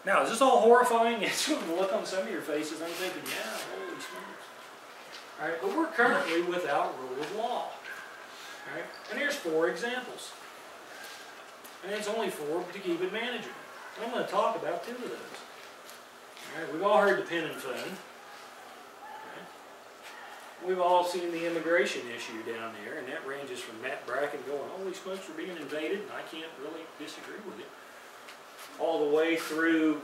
Now, is this all horrifying? It's going to look on some of your faces. I'm thinking, yeah, holy smokes. All right, but we're currently without rule of law. All right, and here's 4 examples. And it's only 4 to keep it manageable. And I'm going to talk about 2 of those. All right, we've all heard the pen and phone. Okay. We've all seen the immigration issue down there, and that ranges from Matt Bracken going, holy smokes, we're being invaded, and I can't really disagree with it, all the way through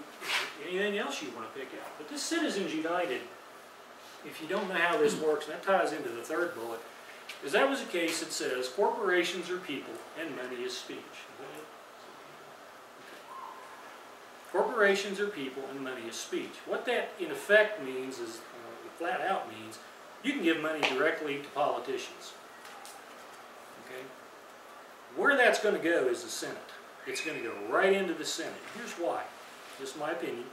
anything else you want to pick out. But this Citizens United, if you don't know how this works, and that ties into the 3rd bullet, is that was a case that says corporations are people and money is speech. Corporations are people and money is speech. What that in effect means is, flat out means, you can give money directly to politicians. Okay? Where that's going to go is the Senate. It's going to go right into the Senate. Here's why. This is my opinion.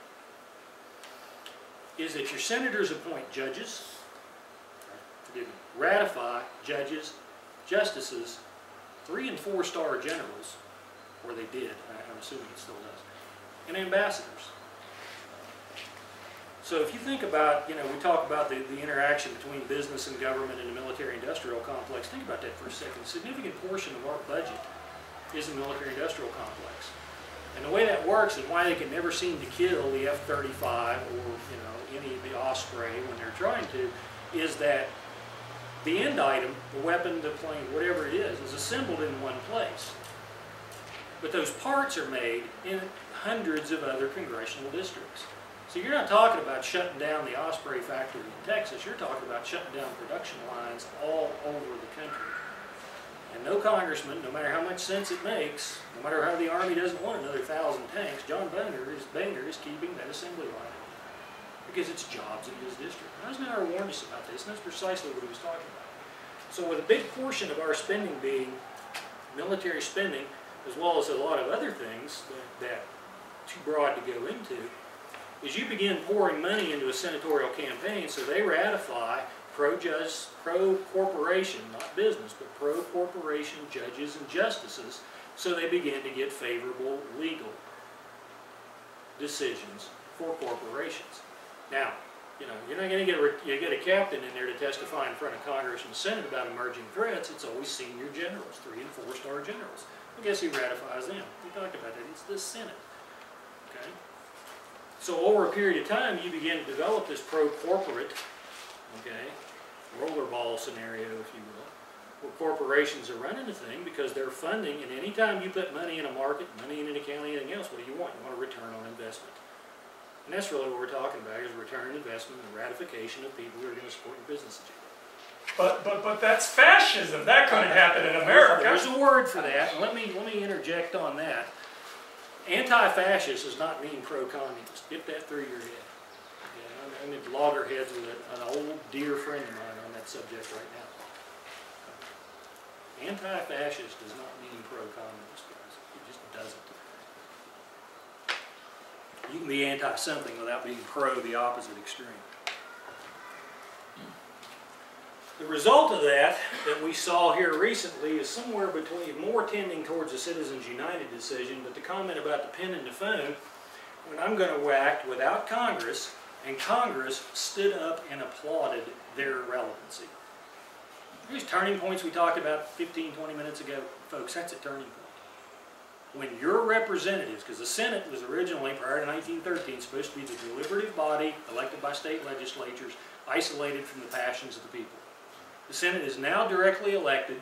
Is that your senators appoint judges, ratify judges, justices, 3- and 4-star generals, or they did, I'm assuming it still does, and ambassadors. So if you think about, we talk about the interaction between business and government and the military-industrial complex, think about that for a second. A significant portion of our budget is the military-industrial complex. And the way that works and why they can never seem to kill the F-35 or, any of the Osprey when they're trying to, is that the end item, the weapon, the plane, whatever it is assembled in one place. But those parts are made in hundreds of other congressional districts. So you're not talking about shutting down the Osprey factory in Texas, you're talking about shutting down production lines all over the country. And no congressman, no matter how much sense it makes, no matter how the Army doesn't want another 1,000 tanks, John Boehner is keeping that assembly line because it's jobs in his district. Eisenhower warned us about this, and that's precisely what he was talking about. So with a big portion of our spending being military spending, as well as a lot of other things that too broad to go into, is you begin pouring money into a senatorial campaign so they ratify pro-corporation, not business, but pro-corporation judges and justices, so they begin to get favorable legal decisions for corporations. Now, you're not going to get a captain in there to testify in front of Congress and the Senate about emerging threats. It's always senior generals, 3- and 4-star generals. I guess who ratifies them? We talked about that. It's the Senate. Okay. So over a period of time, you begin to develop this pro-corporate, rollerball scenario, if you will, where corporations are running the thing because they're funding, and any time you put money in a market, money in an account, anything else, what do you want? You want a return on investment. And that's really what we're talking about, is return on investment and ratification of people who are going to support your business agenda. But that's fascism. That couldn't happen in America. There's a word for that. Let me interject on that. Anti-fascist does not mean pro-communist. Get that through your head. I'm at loggerheads with an old dear friend of mine on that subject right now. Anti-fascist does not mean pro-communist, guys. It just doesn't. You can be anti-something without being pro the opposite extreme. The result of that we saw here recently is somewhere between, more tending towards the Citizens United decision, but the comment about the pen and the phone, when I'm going to act without Congress, and Congress stood up and applauded their relevancy. These turning points we talked about 15, 20 minutes ago, folks, that's a turning point. When your representatives, because the Senate was originally, prior to 1913, supposed to be the deliberative body elected by state legislatures, isolated from the passions of the people. The Senate is now directly elected,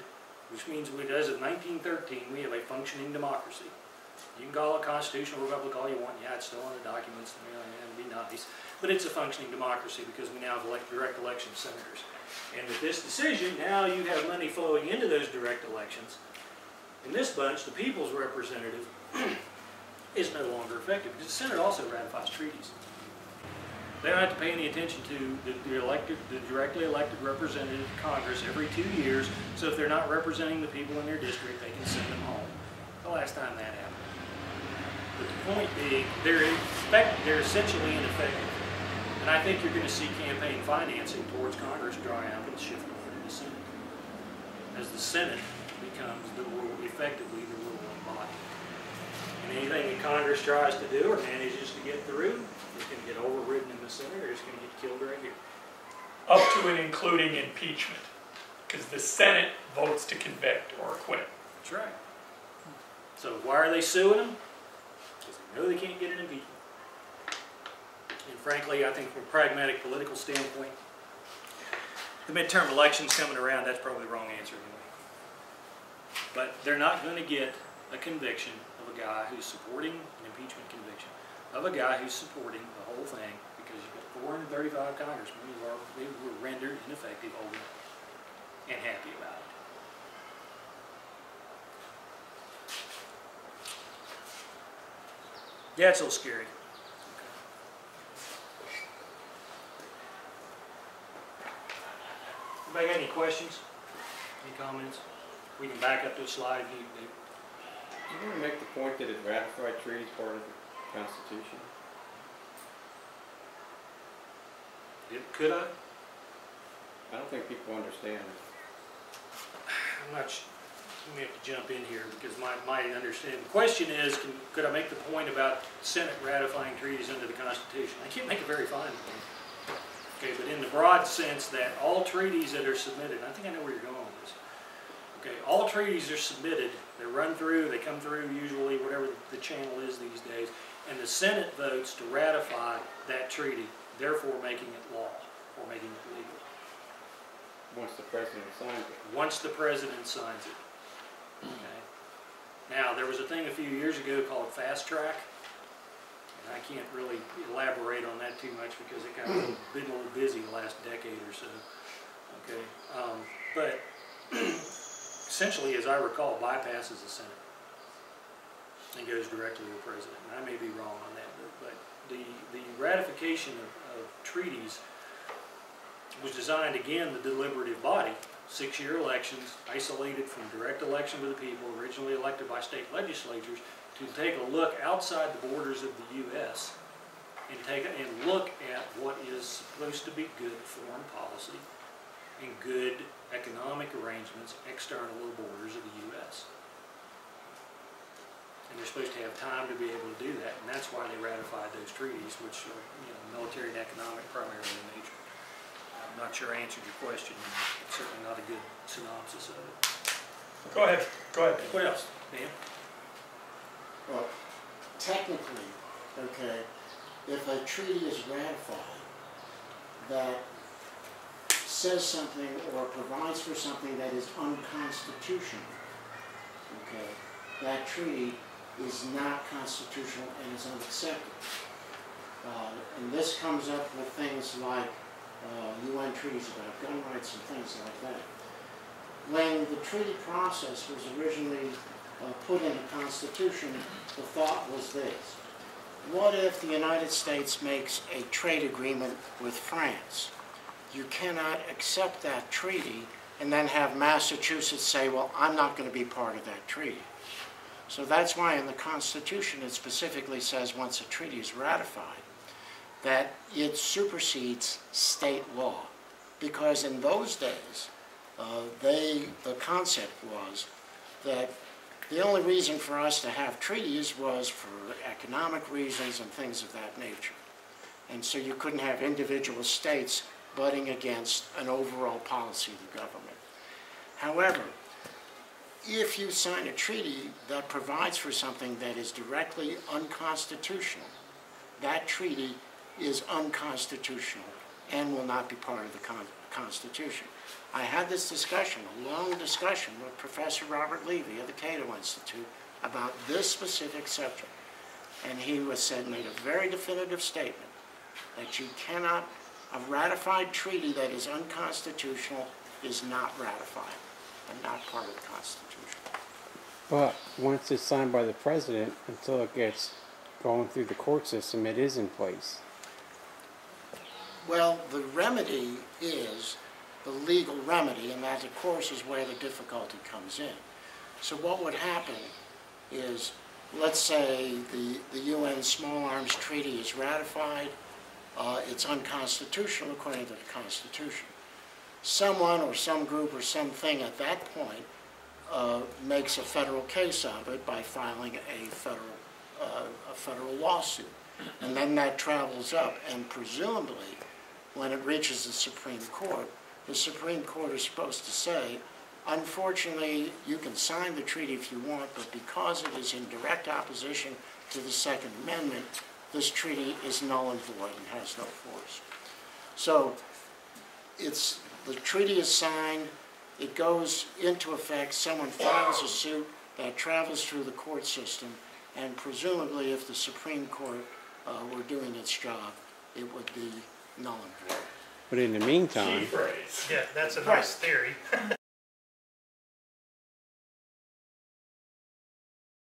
which means as of 1913, we have a functioning democracy. You can call it constitutional republic all you want. Yeah, it's still on the documents, and be nice. But it's a functioning democracy because we now have direct election of senators. And with this decision, now you have money flowing into those direct elections. In this bunch, the people's representative is no longer effective because the Senate also ratifies treaties. They don't have to pay any attention to the directly elected representative of Congress every 2 years, so if they're not representing the people in their district, they can send them home. The last time that happened. But the point being, they're essentially ineffective. And I think you're going to see campaign financing towards Congress dry up and shift over to the Senate, as the Senate becomes effectively the ruling body. And anything that Congress tries to do or manages to get through is going to get overridden in the Senate, or it's going to get killed right here. Up to and including impeachment, because the Senate votes to convict or acquit. That's right. So why are they suing them? Because they know they can't get an impeachment. And frankly, I think from a pragmatic political standpoint, the midterm elections coming around, that's probably the wrong answer anyway. But they're not going to get a conviction of a guy who's supporting an impeachment conviction, of a guy who's supporting the whole thing, because you've got 435 congressmen who were rendered ineffective over and happy about it. Yeah, it's a little scary. Anybody got any questions? Any comments? We can back up to a slide. You want to make the point that it ratified treaties part of the Constitution? Could I? I don't think people understand it. I'm not sure. Let me have to jump in here because my understanding. The question is, could I make the point about Senate ratifying treaties under the Constitution? I can't make a very fine point. Okay, but in the broad sense that all treaties that are submitted, I think I know where you're going with this. Okay, all treaties are submitted, they're run through, they come through usually, whatever the channel is these days, and the Senate votes to ratify that treaty, therefore making it law, or making it legal. Once the president signs it. Once the president signs it. Okay. Now, there was a thing a few years ago called fast track. I can't really elaborate on that too much because it got been a little busy the last decade or so. Okay, but essentially, as I recall, bypasses the Senate and goes directly to the president. And I may be wrong on that, but the ratification of treaties was designed, again, the deliberative body, 6-year elections, isolated from direct election with the people, originally elected by state legislatures, to take a look outside the borders of the U.S. and look at what is supposed to be good foreign policy and good economic arrangements external to the borders of the U.S. And they're supposed to have time to be able to do that, and that's why they ratified those treaties, which are, military and economic primarily in nature. I'm not sure I answered your question. It's certainly not a good synopsis of it. Go ahead. Go ahead. What else, Dan? Well, technically, okay, if a treaty is ratified that says something or provides for something that is unconstitutional, okay, that treaty is not constitutional and is unacceptable. And this comes up with things like UN treaties about gun rights and things like that. When the treaty process was originally put in the Constitution, the thought was this: what if the United States makes a trade agreement with France? You cannot accept that treaty and then have Massachusetts say, well, I'm not going to be part of that treaty. So that's why in the Constitution it specifically says once a treaty is ratified that it supersedes state law. Because in those days, the concept was that the only reason for us to have treaties was for economic reasons and things of that nature. And so you couldn't have individual states butting against an overall policy of the government. However, if you sign a treaty that provides for something that is directly unconstitutional, that treaty is unconstitutional and will not be part of the Constitution. I had this discussion, a long discussion with Professor Robert Levy of the Cato Institute about this specific subject. And he made a very definitive statement that you cannot, a ratified treaty that is unconstitutional is not ratified and not part of the Constitution. But once it's signed by the president, until it gets going through the court system, it is in place. Well, the remedy is the legal remedy, and that, of course, is where the difficulty comes in. So what would happen is, let's say the UN Small Arms Treaty is ratified. It's unconstitutional according to the Constitution. Someone or some group or something at that point makes a federal case of it by filing a federal a federal lawsuit. And then that travels up, and presumably, when it reaches the Supreme Court is supposed to say, unfortunately, you can sign the treaty if you want, but because it is in direct opposition to the Second Amendment, this treaty is null and void and has no force. So the treaty is signed, it goes into effect, someone files a suit that travels through the court system, and presumably if the Supreme Court were doing its job, it would be null and void. But in the Key meantime, phrase. Yeah, that's a nice theory.